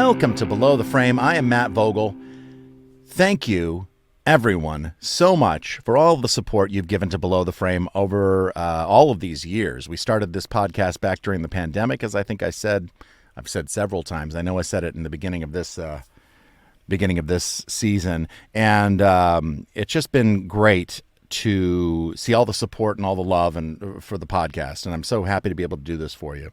Welcome to Below the Frame. I am Matt Vogel. Thank you, everyone, so much for all the support you've given to Below the Frame over all of these years. We started this podcast back during the pandemic, as I think I've said several times. I know I said it in the beginning of this season, and it's just been great to see all the support and all the love and for the podcast, and I'm so happy to be able to do this for you.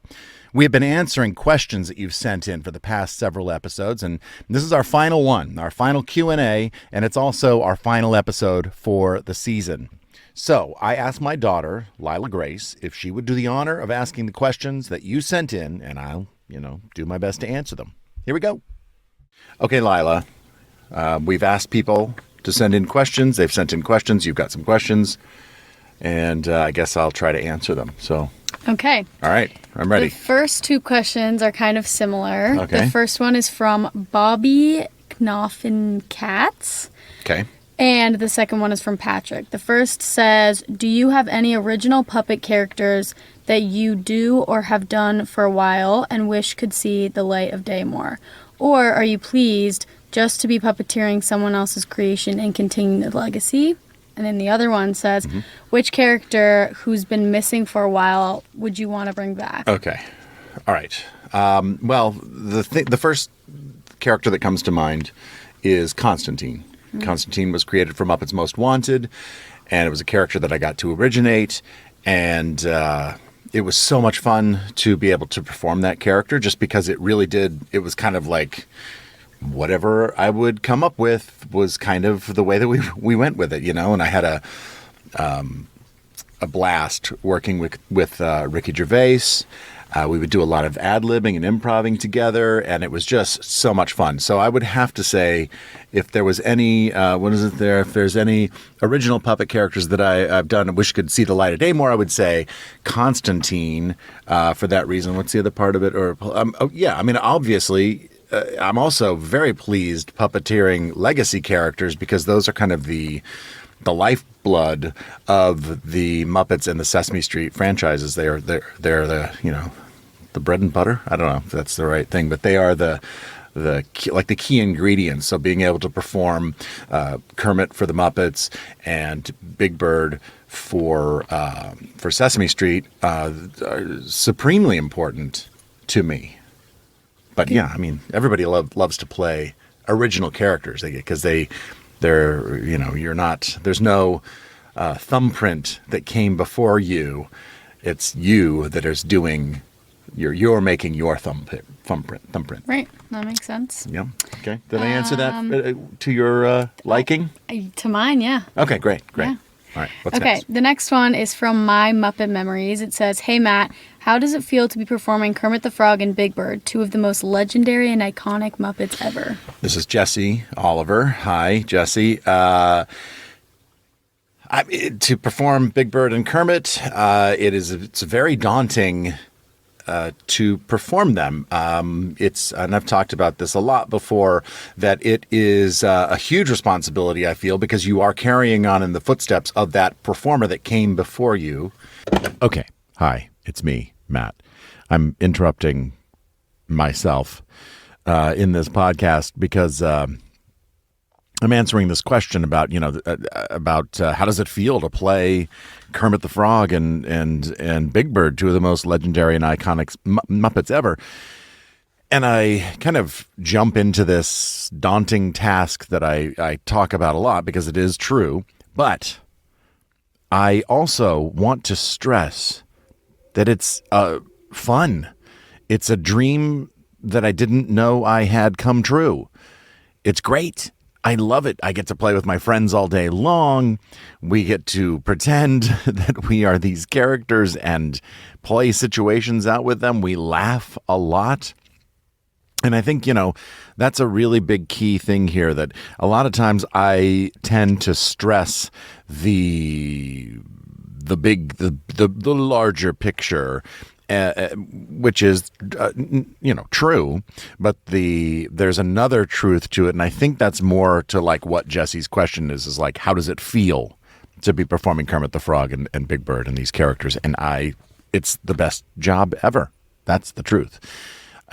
We have been answering questions that you've sent in for the past several episodes, and this is our final one, our final Q&A, and it's also our final episode for the season. So I asked my daughter, Lyla Grace, if she would do the honor of asking the questions that you sent in, and I'll, do my best to answer them. Here we go. Okay, Lyla, we've asked people to send in questions. They've sent in questions. You've got some questions, and I guess I'll try to answer them. So, okay. All right. I'm ready. The first two questions are kind of similar. Okay. The first one is from Bobby Knopfenkatz. Okay. And the second one is from Patrick. The first says, do you have any original puppet characters that you do or have done for a while and wish could see the light of day more? Or are you pleased just to be puppeteering someone else's creation and continuing the legacy? And then the other one says, which character who's been missing for a while would you want to bring back? Okay. All right. Well, the first character that comes to mind is Constantine. Constantine was created for Muppets Most Wanted, and it was a character that I got to originate, and it was so much fun to be able to perform that character just because it was kind of like whatever I would come up with was kind of the way that we went with it, and I had a blast working with Ricky Gervais. We would do a lot of ad-libbing and improvising together, and it was just so much fun. So I would have to say, if there was any, if there's any original puppet characters that I've done and wish could see the light of day more, I would say Constantine for that reason. What's the other part of it? Obviously, I'm also very pleased puppeteering legacy characters because those are kind of the lifeblood of the Muppets and the Sesame Street franchises. They're the the bread and butter. I don't know if that's the right thing, but they are the key ingredients. So being able to perform Kermit for the Muppets and Big Bird for Sesame Street are supremely important to me. But yeah, everybody loves to play original characters because they're there's no thumbprint that came before you. It's you that is doing you're making your thumbprint. Right. That makes sense. Yeah. Okay. Did I answer that to your liking? To mine, yeah. Okay, great. Yeah. All right, what's next? Okay, the next one is from My Muppet Memories. It says, hey, Matt, how does it feel to be performing Kermit the Frog and Big Bird, two of the most legendary and iconic Muppets ever? This is Jesse Oliver. Hi, Jesse. To perform Big Bird and Kermit, it's very daunting to perform them. And I've talked about this a lot before, that it is a huge responsibility, I feel, because you are carrying on in the footsteps of that performer that came before you. Okay. Hi, it's me, Matt. I'm interrupting myself in this podcast because I'm answering this question about how does it feel to play Kermit the Frog and Big Bird, two of the most legendary and iconic Muppets ever. And I kind of jump into this daunting task that I talk about a lot because it is true. But I also want to stress that it's fun. It's a dream that I didn't know I had come true. It's great. I love it. I get to play with my friends all day long. We get to pretend that we are these characters and play situations out with them. We laugh a lot. And I think, that's a really big key thing here, that a lot of times I tend to stress the larger picture, which is, true, but there's another truth to it. And I think that's more to like what Jesse's question is like, how does it feel to be performing Kermit the Frog and Big Bird and these characters? And it's the best job ever. That's the truth.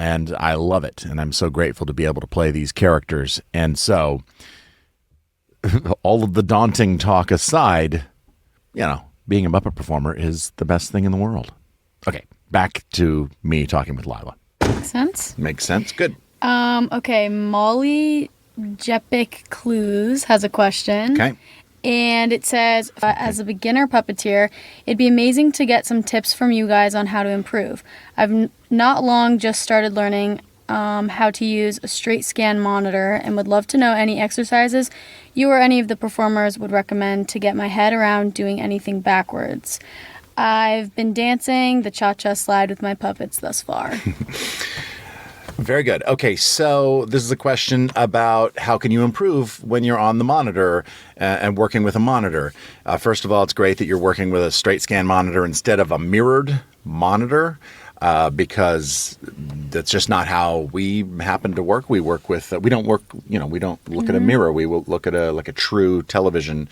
and I love it. And I'm so grateful to be able to play these characters. And so, all of the daunting talk aside, being a Muppet performer is the best thing in the world. Okay, back to me talking with Lyla. Makes sense. Makes sense. Good. Okay, Molly Jepic Clues has a question. Okay. And it says, as a beginner puppeteer, it'd be amazing to get some tips from you guys on how to improve. I've not long just started learning how to use a straight scan monitor and would love to know any exercises you or any of the performers would recommend to get my head around doing anything backwards. I've been dancing the cha-cha slide with my puppets thus far. Very good. Okay, so this is a question about how can you improve when you're on the monitor and working with a monitor. First of all, it's great that you're working with a straight scan monitor instead of a mirrored monitor. Because that's just not how we happen to work. We work with, we don't work, we don't look at a mirror. We will look at a true television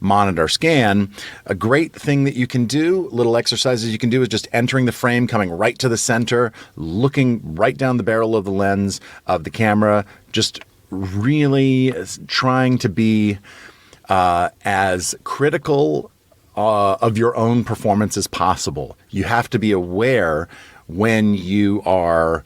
monitor scan. A great thing that you can do, little exercises you can do, is just entering the frame, coming right to the center, looking right down the barrel of the lens of the camera, just really trying to be as critical of your own performance as possible. You have to be aware when you are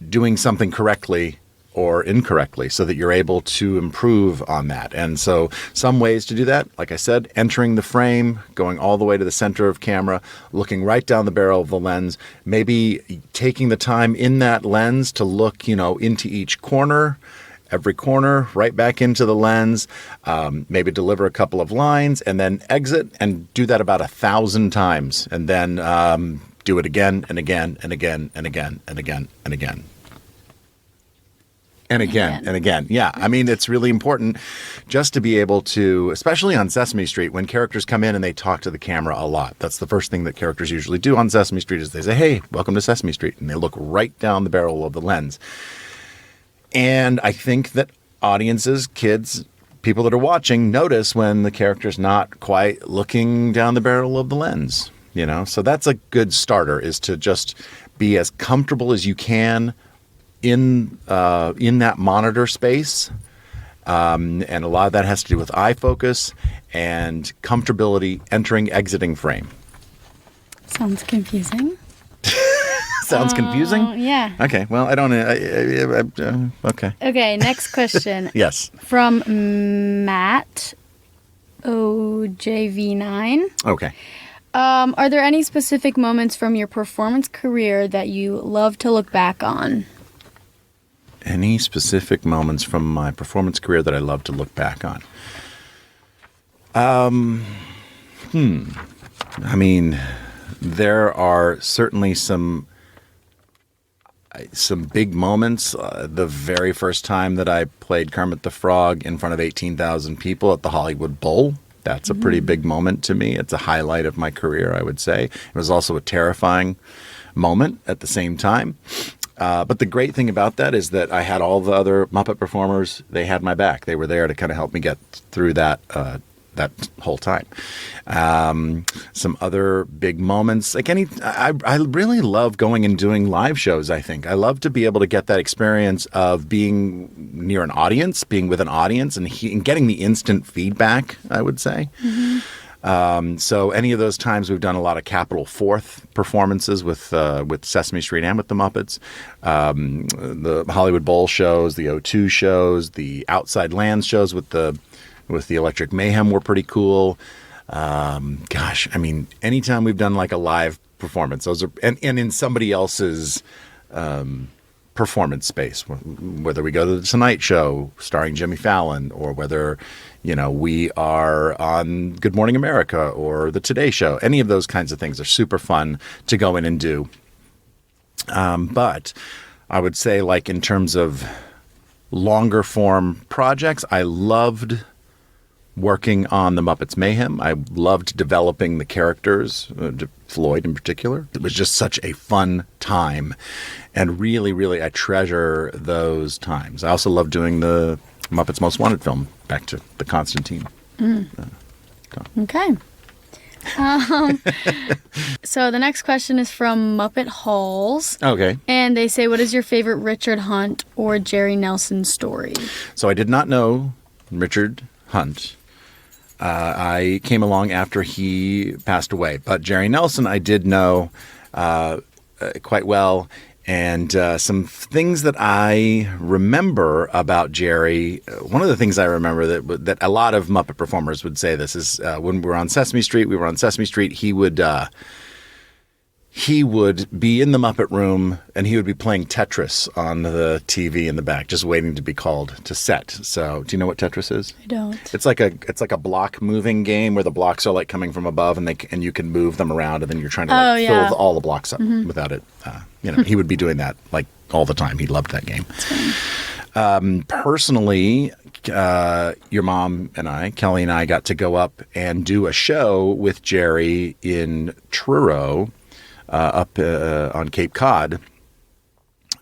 doing something correctly or incorrectly so that you're able to improve on that. And so some ways to do that, like I said, entering the frame, going all the way to the center of camera, looking right down the barrel of the lens, maybe taking the time in that lens to look, into each corner, every corner, right back into the lens, maybe deliver a couple of lines and then exit, and do that about 1,000 times. And then do it again and again and again and again and again and again. And again and again. Yeah, I mean, it's really important just to be able to, especially on Sesame Street, when characters come in and they talk to the camera a lot. That's the first thing that characters usually do on Sesame Street is they say, "Hey, welcome to Sesame Street." And they look right down the barrel of the lens. And I think that audiences, kids, people that are watching notice when the character's not quite looking down the barrel of the lens, So that's a good starter, is to just be as comfortable as you can in that monitor space. And a lot of that has to do with eye focus and comfortability entering, exiting frame. Sounds confusing. Sounds confusing? Yeah. Okay. Well, I don't. Okay. Okay. Next question. Yes. From Matt OJV9. Okay. Are there any specific moments from your performance career that you love to look back on? Any specific moments from my performance career that I love to look back on? I mean, there are certainly some big moments. The very first time that I played Kermit the Frog in front of 18,000 people at the Hollywood Bowl, that's a pretty big moment to me. It's a highlight of my career, I would say. It was also a terrifying moment at the same time. But the great thing about that is that I had all the other Muppet performers. They had my back. They were there to kind of help me get through that whole time. Some other big moments, like I really love going and doing live shows. I think I love to be able to get that experience of being near an audience, being with an audience, and getting the instant feedback, I would say. So any of those times we've done a lot of Capitol Fourth performances with Sesame Street and with the Muppets, the Hollywood Bowl shows, the O2 shows, the Outside Lands shows with the Electric Mayhem were pretty cool. Gosh, I mean, anytime we've done like a live performance, those are and in somebody else's performance space, whether we go to the Tonight Show starring Jimmy Fallon, or whether we are on Good Morning America or the Today Show. Any of those kinds of things are super fun to go in and do. But I would say, like, in terms of longer form projects, I loved working on the Muppets Mayhem. I loved developing the characters, Floyd in particular. It was just such a fun time, and really, really, I treasure those times. I also love doing the Muppets Most Wanted film, back to the Constantine. Okay. So the next question is from Muppet Halls. Okay. And they say, what is your favorite Richard Hunt or Jerry Nelson story? So I did not know Richard Hunt. I came along after he passed away. But Jerry Nelson I did know quite well. And some things that I remember about Jerry, one of the things I remember that a lot of Muppet performers would say this is when we were on Sesame Street, he would be in the Muppet room and he would be playing Tetris on the TV in the back, just waiting to be called to set. So do you know what Tetris is? I don't. It's like a block moving game where the blocks are like coming from above and you can move them around and then you're trying to fill all the blocks up without it. He would be doing that like all the time. He loved that game. Personally, your mom and I, Kelly and I, got to go up and do a show with Jerry in Truro, up on Cape Cod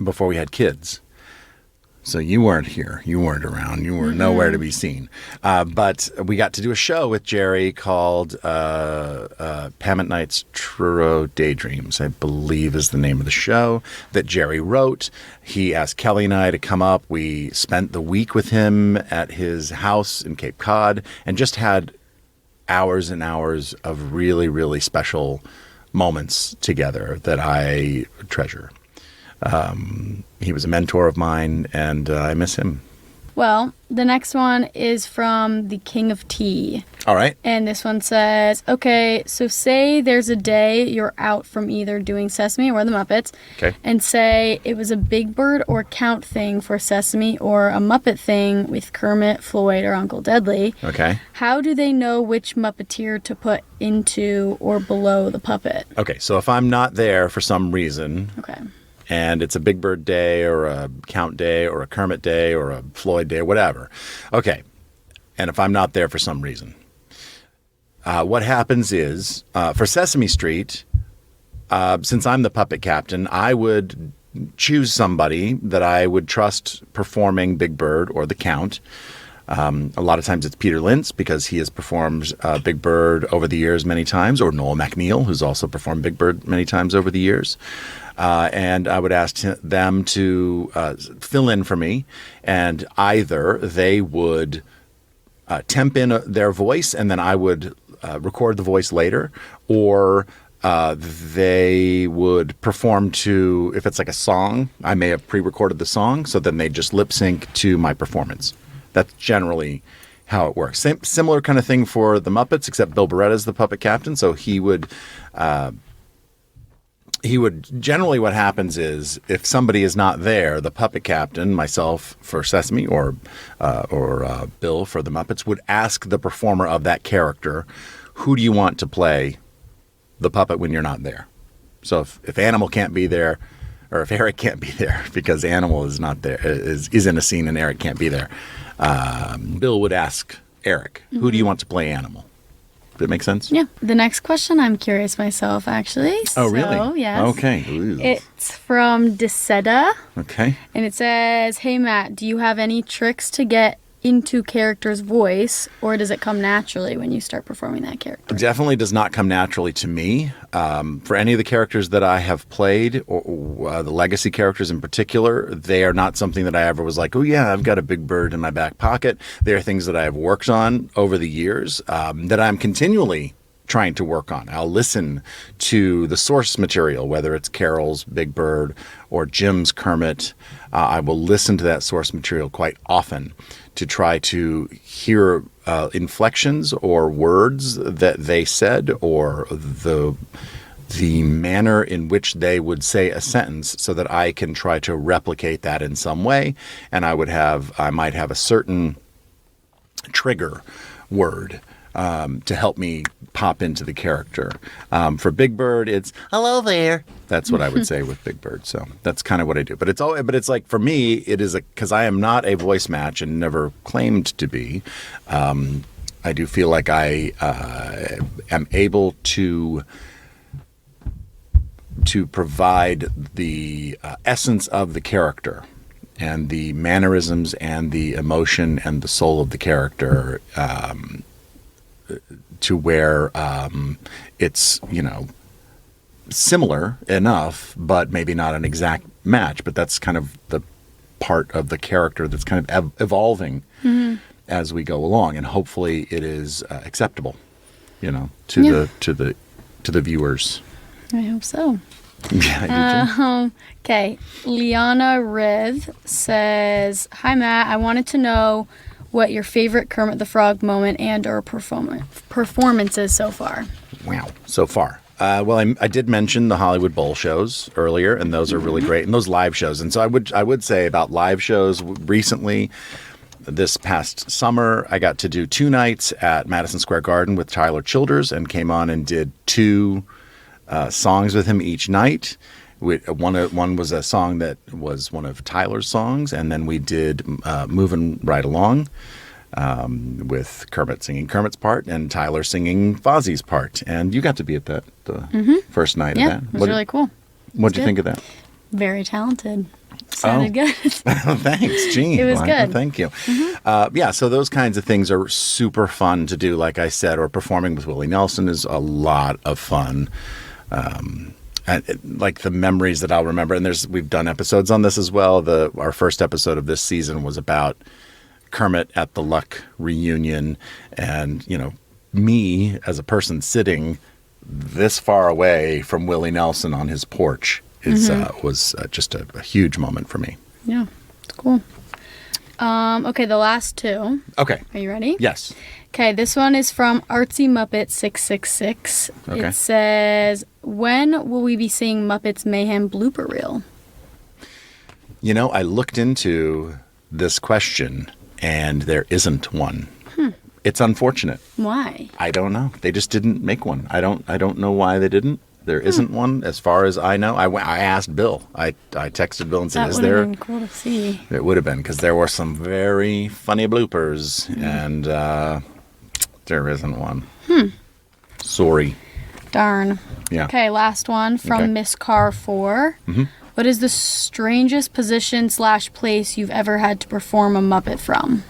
before we had kids. So you weren't here. You weren't around. You were nowhere to be seen. But we got to do a show with Jerry called Pam at Night's Truro Daydreams, I believe is the name of the show that Jerry wrote. He asked Kelly and I to come up. We spent the week with him at his house in Cape Cod and just had hours and hours of really, really special moments together that I treasure. He was a mentor of mine, and I miss him. Well, the next one is from the King of Tea. All right. And this one says, okay, so say there's a day you're out from either doing Sesame or the Muppets. Okay. And say it was a Big Bird or Count thing for Sesame or a Muppet thing with Kermit, Floyd, or Uncle Deadly. Okay. How do they know which Muppeteer to put into or below the puppet? Okay, so if I'm not there for some reason... Okay. And it's a Big Bird day or a Count day or a Kermit day or a Floyd day or whatever. Okay. And if I'm not there for some reason, what happens is for Sesame Street, since I'm the puppet captain, I would choose somebody that I would trust performing Big Bird or the Count. A lot of times it's Peter Lintz because he has performed Big Bird over the years many times, or Noel McNeil, who's also performed Big Bird many times over the years. And I would ask them to fill in for me, and either they would temp in their voice, and then I would record the voice later, or they would perform to, if it's like a song, I may have pre-recorded the song, so then they just lip sync to my performance. That's generally how it works. Similar kind of thing for the Muppets, except Bill Barretta's the puppet captain, so he would generally, what happens is if somebody is not there, the puppet captain, myself for Sesame or Bill for the Muppets, would ask the performer of that character, who do you want to play the puppet when you're not there? So if Animal can't be there, or if Eric can't be there because Animal is not there, is in a scene and Eric can't be there, Bill would ask Eric, who do you want to play Animal? Does that make sense? Yeah. The next question, I'm curious myself, actually. Oh, really? So, yes. Okay. Ooh. It's from Deseda. Okay. And it says, hey, Matt, do you have any tricks to get into character's voice, or does it come naturally when you start performing that character? It definitely does not come naturally to me. For any of the characters that I have played, or the legacy characters in particular, they are not something that I ever was like, oh yeah, I've got a Big Bird in my back pocket. They are things that I have worked on over the years that I'm continually trying to work on. I'll listen to the source material, whether it's Carol's Big Bird or Jim's Kermit. I will listen to that source material quite often to try to hear inflections or words that they said, or the manner in which they would say a sentence, so that I can try to replicate that in some way. And I might have a certain trigger word to help me pop into the character. For Big Bird, it's hello there. That's what I would say with Big Bird. So that's kind of what I do. But it's like, for me, it is because I am not a voice match and never claimed to be. I do feel like I am able to provide the essence of the character and the mannerisms and the emotion and the soul of the character to where it's, similar enough, but maybe not an exact match. But that's kind of the part of the character that's kind of evolving as we go along, and hopefully it is acceptable, to the viewers. I hope so. Yeah, you do. Okay. Liana Riv says, "Hi Matt, I wanted to know what your favorite Kermit the Frog moment and or performance is so far." Wow, so far. Well, I did mention the Hollywood Bowl shows earlier, and those are really great, and those live shows. And so I would say about live shows recently, this past summer, I got to do 2 nights at Madison Square Garden with Tyler Childers and came on and did 2 songs with him each night. One was a song that was one of Tyler's songs, and then we did Moving Right Along with Kermit singing Kermit's part and Tyler singing Fozzie's part. And you got to be at the first night of that. Yeah, it was really cool. What did you think of that? Very talented. Sounded good. Thanks, Gene. It was good. Thank you. Yeah, so those kinds of things are super fun to do, like I said, or performing with Willie Nelson is a lot of fun. Like the memories that I'll remember, and we've done episodes on this as well. Our first episode of this season was about Kermit at the Luck reunion, and me as a person sitting this far away from Willie Nelson on his porch was just a huge moment for me. Yeah, it's cool. Okay, the last 2. Okay. Are you ready? Yes. Okay, this one is from Artsy Muppet 666. Okay. It says, "When will we be seeing Muppets Mayhem blooper reel?" I looked into this question, and there isn't one. It's unfortunate. Why? I don't know. They just didn't make one. I don't know why they didn't. There isn't one, as far as I know. I asked Bill. I texted Bill and said, That "Is would have there?" been cool to see. It would have been, because there were some very funny bloopers, and there isn't one. Sorry. Darn. Yeah. Okay, last one from Miss Car 4. What is the strangest position / place you've ever had to perform a Muppet from?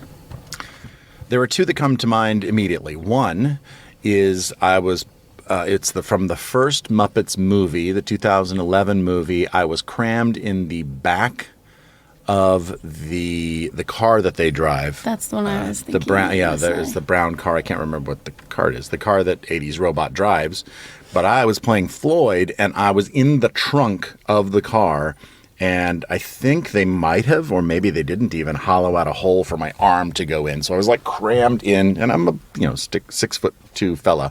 There are 2 that come to mind immediately. One is from the first Muppets movie, the 2011 movie. I was crammed in the back of the car that they drive. That's the one I was thinking. The brown, There's the brown car. I can't remember what the car is. The car that 80s Robot drives. But I was playing Floyd, and I was in the trunk of the car. And I think they might have, or maybe they didn't even, hollow out a hole for my arm to go in. So I was like crammed in, and I'm a 6'2" fella,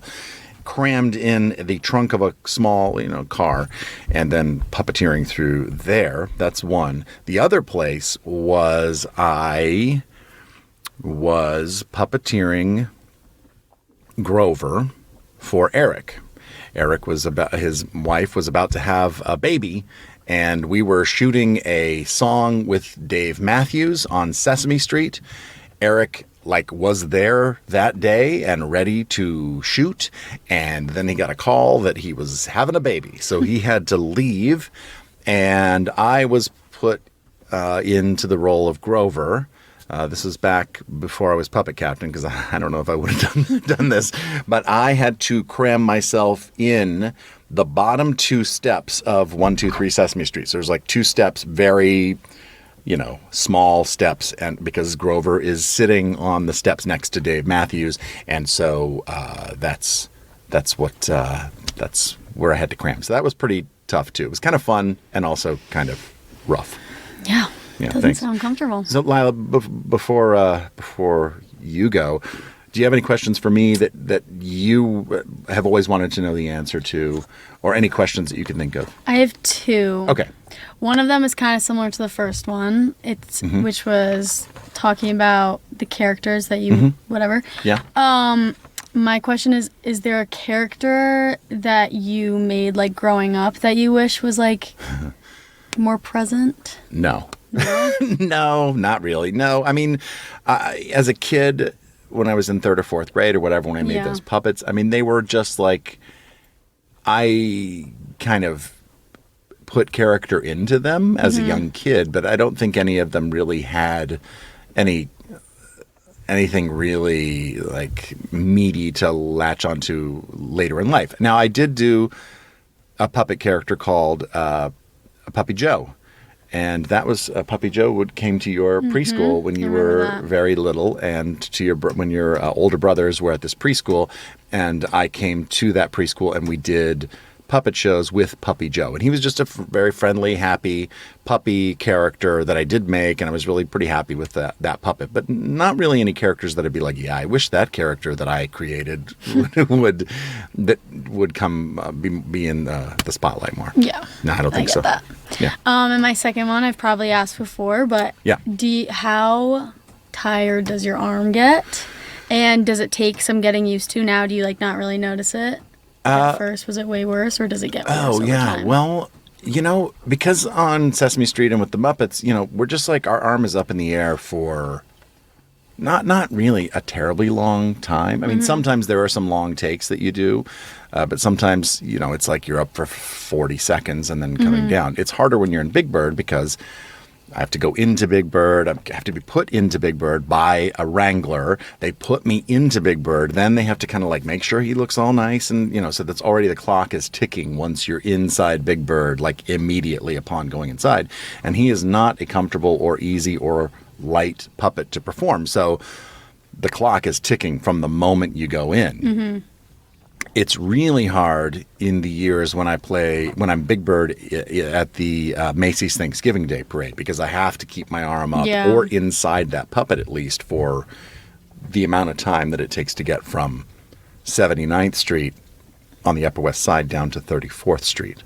crammed in the trunk of a small car, and then puppeteering through there. That's one. The other place was I was puppeteering Grover for Eric. His wife was about to have a baby, and we were shooting a song with Dave Matthews on Sesame Street. Eric was there that day and ready to shoot, and then he got a call that he was having a baby, so he had to leave, and I was put into the role of Grover. This was back before I was puppet captain, because I don't know if I would have done this, but I had to cram myself in the bottom 2 steps of 123 Sesame Street. So there's 2 steps, very small steps, and because Grover is sitting on the steps next to Dave Matthews, and so that's where I had to cram. So that was pretty tough too. It was kind of fun and also kind of rough. Yeah. Doesn't thanks. sound comfortable. So Lyla, before you go, do you have any questions for me that you have always wanted to know the answer to, or any questions that you can think of? I have 2. Okay. One of them is kind of similar to the first one. It's which was talking about the characters that you whatever. Yeah. My question is there a character that you made growing up that you wish was more present? No. No, not really. No, I mean, as a kid, when I was in 3rd or 4th grade or whatever, when I made those puppets, I mean, they were just I kind of put character into them as a young kid, but I don't think any of them really had any anything really like meaty to latch onto later in life. Now, I did do a puppet character called Puppy Joe. And that was Puppy Joe came to your preschool when you were very little, and to your when your older brothers were at this preschool, and I came to that preschool and we did puppet shows with Puppy Joe. And he was just a very friendly, happy puppy character that I did make, and I was really pretty happy with that puppet. But not really any characters that I'd be like, yeah, I wish that character that I created would come be in the spotlight more. Yeah. No, I don't think so. That. Yeah. And my second one I've probably asked before, but yeah. How tired does your arm get? And does it take some getting used to now? Do you like not really notice it? At first, was it way worse, or does it get worse over time? Well, because on Sesame Street and with the Muppets, we're just like our arm is up in the air for not really a terribly long time. I mean, sometimes there are some long takes that you do, but sometimes, it's like you're up for 40 seconds and then coming down. It's harder when you're in Big Bird because I have to go into Big Bird. I have to be put into Big Bird by a wrangler. They put me into Big Bird. Then they have to kind of like make sure he looks all nice. And, so that's already the clock is ticking once you're inside Big Bird, like immediately upon going inside. And he is not a comfortable or easy or light puppet to perform. So the clock is ticking from the moment you go in. It's really hard in the years when I'm Big Bird at the Macy's Thanksgiving Day Parade, because I have to keep my arm up or inside that puppet at least for the amount of time that it takes to get from 79th Street on the Upper West Side down to 34th Street.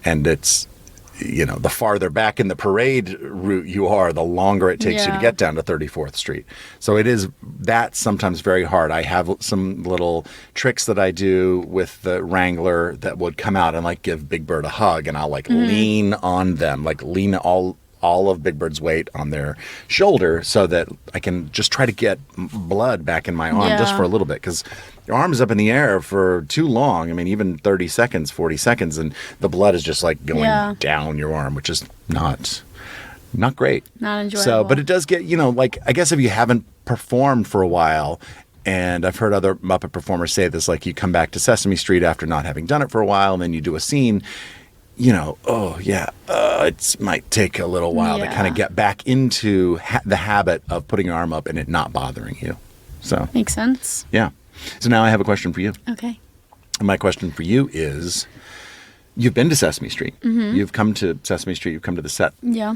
And it's, the farther back in the parade route you are, the longer it takes you to get down to 34th Street. So that's sometimes very hard. I have some little tricks that I do with the wrangler that would come out and like give Big Bird a hug, and I'll like lean on them, like lean all of Big Bird's weight on their shoulder so that I can just try to get blood back in my arm just for a little bit, because your arm is up in the air for too long. I mean, even 30 seconds, 40 seconds, and the blood is just like going down your arm, which is not great. Not enjoyable. So, but it does get, like, I guess if you haven't performed for a while, and I've heard other Muppet performers say this, like you come back to Sesame Street after not having done it for a while, and then you do a scene, it might take a little while to kind of get back into the habit of putting your arm up and it not bothering you. So makes sense. Yeah. So now I have a question for you. Okay. And my question for you is, you've been to Sesame Street. You've come to Sesame Street. You've come to the set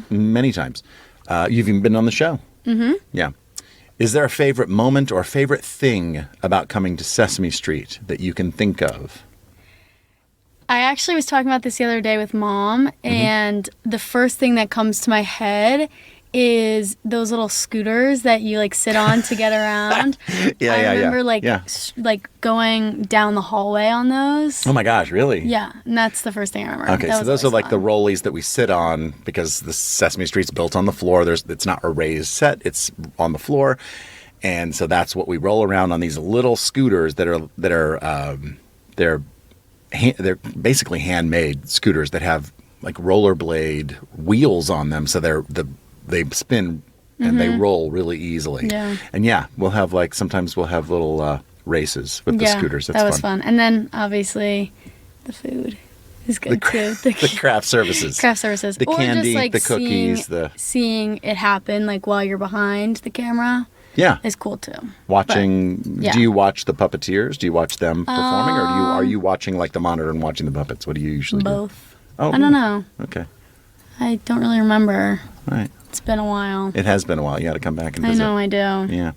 many times. You've even been on the show. Yeah. Is there a favorite moment or favorite thing about coming to Sesame Street that you can think of? I actually was talking about this the other day with Mom, and the first thing that comes to my head is those little scooters that you like sit on to get around. I remember like going down the hallway on those. Oh my gosh, really? Yeah, and that's the first thing I remember. Okay, so those are like the rollies that we sit on, because the Sesame Street's built on the floor. It's not a raised set; it's on the floor, and so that's what we roll around on, these little scooters that are they're basically handmade scooters that have like rollerblade wheels on them, so they spin and they roll really easily. Yeah. And we'll have sometimes we'll have little races with the scooters. That's that was fun. And then obviously the food is good too. The craft services. The candy, just, like, the cookies, seeing it happen like while you're behind the camera. Yeah. Is cool too. Watching, do you watch the puppeteers? Do you watch them performing, or are you watching like the monitor and watching the puppets? What do you usually do? Both. Oh, I don't know. Okay. I don't really remember. All right. It's been a while. It has been a while. You got to come back and visit. I know, I do. Yeah.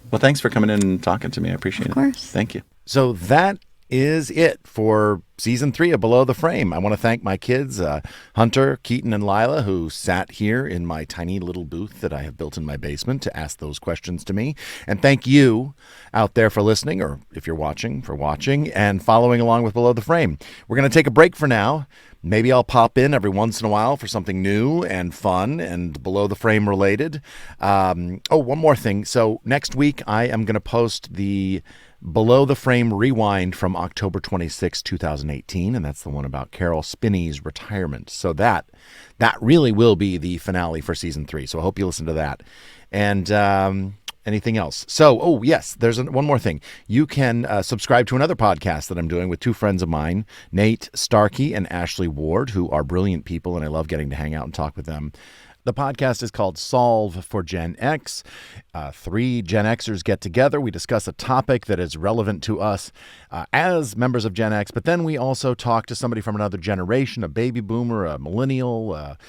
Well, thanks for coming in and talking to me. I appreciate it. Of course. Thank you. So that is it for season 3 of Below the Frame. I want to thank my kids, Hunter, Keaton, and Lyla, who sat here in my tiny little booth that I have built in my basement to ask those questions to me. And thank you out there for listening, or if you're watching, for watching and following along with Below the Frame. We're going to take a break for now. Maybe I'll pop in every once in a while for something new and fun and Below the Frame related. One more thing. So next week, I am going to post the Below the Frame Rewind from October 26, 2018, and that's the one about Carol Spinney's retirement. So that really will be the finale for season 3. So I hope you listen to that. And Anything else? So, oh, yes, there's one more thing. You can subscribe to another podcast that I'm doing with two friends of mine, Nate Starkey and Ashley Ward, who are brilliant people, and I love getting to hang out and talk with them. The podcast is called Solve for Gen X. 3 Gen Xers get together. We discuss a topic that is relevant to us as members of Gen X, but then we also talk to somebody from another generation, a baby boomer, a millennial, a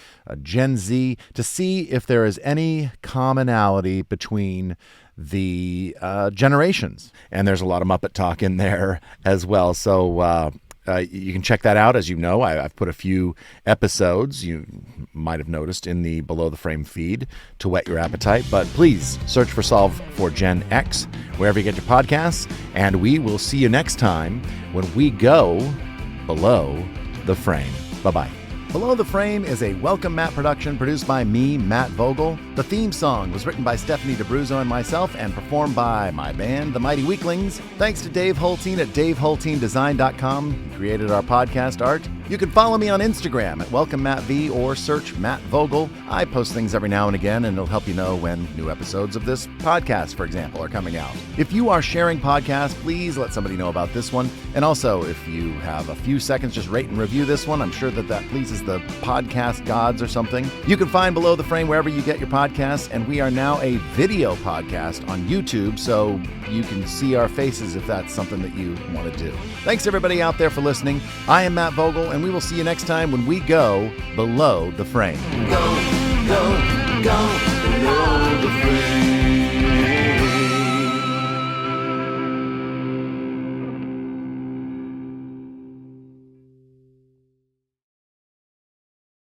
Gen Z, to see if there is any commonality between the generations. And there's a lot of Muppet talk in there as well. So you can check that out. As you know, I've put a few episodes, you might have noticed, in the Below the Frame feed to whet your appetite. But please search for Solve for Gen X wherever you get your podcasts. And we will see you next time when we go below the frame. Bye-bye. Below the Frame is a Welcome Matt production produced by me, Matt Vogel. The theme song was written by Stephanie DeBruzzo and myself and performed by my band, The Mighty Weaklings. Thanks to Dave Holteen at DaveHolteenDesign.com. He created our podcast art. You can follow me on Instagram at WelcomeMattV or search Matt Vogel. I post things every now and again, and it'll help you know when new episodes of this podcast, for example, are coming out. If you are sharing podcasts, please let somebody know about this one. And also, if you have a few seconds, just rate and review this one. I'm sure that pleases the podcast gods or something. You can find Below the Frame wherever you get your podcasts, and we are now a video podcast on YouTube, so you can see our faces if that's something that you want to do. Thanks everybody out there for listening. I am Matt Vogel, and we will see you next time when we go below the frame. Go, go, go.